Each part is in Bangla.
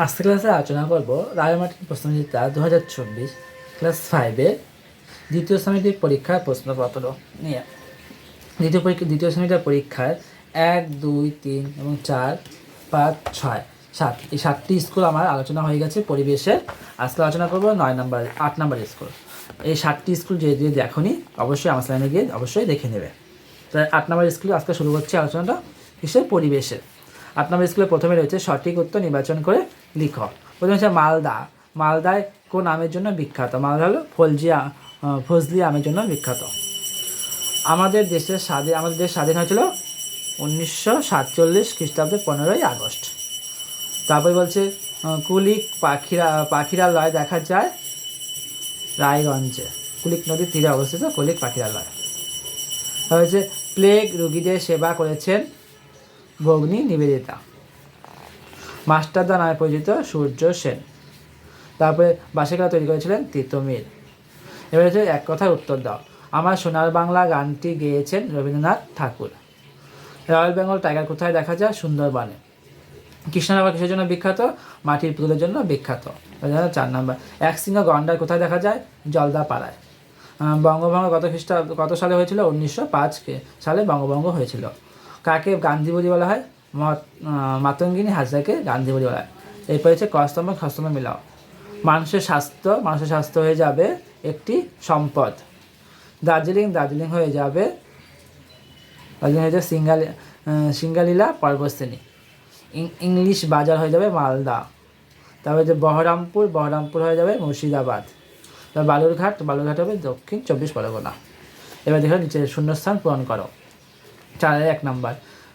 আজকে ক্লাসে আলোচনা করব রায়মার্টিন প্রশ্নবিচিত্রা 2024 ক্লাস 5-এ দ্বিতীয় শ্রেণীর পরীক্ষার প্রশ্নপত্র নিয়ে। দ্বিতীয় শ্রেণীর পরীক্ষার 1, 2, 3 এবং 4, 5, 6, 7 এই 7টি স্কুল আমার আলোচনা হয়ে গেছে পরিবেশের। আজকে আলোচনা করবো 8 নম্বর স্কুল। এই 7টি স্কুল যে দেখোনি অবশ্যই আমার চ্যানেলে গিয়ে অবশ্যই দেখে নেবে। তাই 8 নম্বর স্কুলে আজকে শুরু করছি আলোচনাটা কিসের? পরিবেশের। 8 নম্বর স্কুলে প্রথমে রয়েছে সঠিক উত্তর নির্বাচন করে লিখো। প্রথমে হচ্ছে মালদা। মালদায় কোন আমের জন্য বিখ্যাত? মালদা হলো ফজলি আমের জন্য বিখ্যাত। আমাদের দেশ স্বাধীন হয়েছিল 1947 খ্রিস্টাব্দে 15ই আগস্ট। তারপরে বলছে কুলিক পাখিরালয় দেখা যায় রায়গঞ্জে। কুলিক নদীর তীরে অবস্থিত কুলিক পাখিরালয়। তারপর হচ্ছে প্লেগ রোগীদের সেবা করেছেন ভগ্নী নিবেদিতা। মাস্টারদা নামে পরিচিত সূর্য সেন। তারপরে বাঁশের কাঠি তৈরি করেছিলেন তিতুমির। এবার হচ্ছে এক কথায় উত্তর দাও। আমার সোনার বাংলা গানটি গেয়েছেন রবীন্দ্রনাথ ঠাকুর। রয়্যাল বেঙ্গল টাইগার কোথায় দেখা যায়? সুন্দরবনে। কৃষ্ণনগর কিসের জন্য বিখ্যাত? মাটির পুতুলের জন্য বিখ্যাত। 4 নম্বর। একশৃঙ্গ গন্ডার কোথায় দেখা যায়? জলদাপাড়ায়। বঙ্গভঙ্গ কত সালে হয়েছিল? 1905 সালে বঙ্গভঙ্গ হয়েছিল। কাকে গান্ধীবতী বলা হয়? মাতঙ্গিনী হাজরাকে গান্ধীবতী বলা হয়। এরপর হচ্ছে কস্তম্ভ খস্তম্ভ মিলাও। মানুষের স্বাস্থ্য হয়ে যাবে একটি সম্পদ। দার্জিলিং হয়ে যাবে সিঙ্গালীলা পর্বতশ্রেণী। ইংলিশ বাজার হয়ে যাবে মালদা। তারপরে যে বহরমপুর হয়ে যাবে মুর্শিদাবাদ। তারপর বালুরঘাট হবে দক্ষিণ 24 পরগনা। এবার দেখো নিচে শূন্যস্থান পূরণ করো। 1 নম্বর।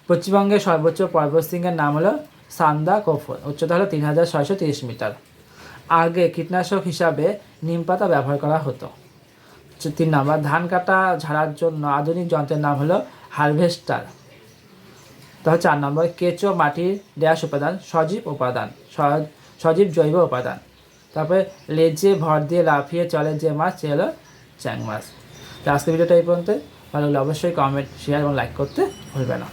পশ্চিমবঙ্গের সর্বোচ্চ পর্বতশৃঙ্গের নাম হলো সান্দাকফু। উচ্চতা হলো 3630 মিটার। আগে কীটনাশক হিসাবে নিম পাতা ব্যবহার করা হতো। 3 নম্বর। ধান কাটা ঝাড়ার জন্য আধুনিক যন্ত্রের নাম হলো হারভেস্টার। তাহলে 4 নম্বর। কেঁচো মাটির ড্যাশ উপাদান? সজীব জৈব উপাদান। তারপরে লেজে ভর দিয়ে লাফিয়ে চলে যে মাছ, সে হলো চ্যাং মাছ। তো আজকের ভিডিওটা এই পর্যন্ত। ভালো লাগলে অবশ্যই কমেন্ট, শেয়ার এবং লাইক করতে ভুলবে না।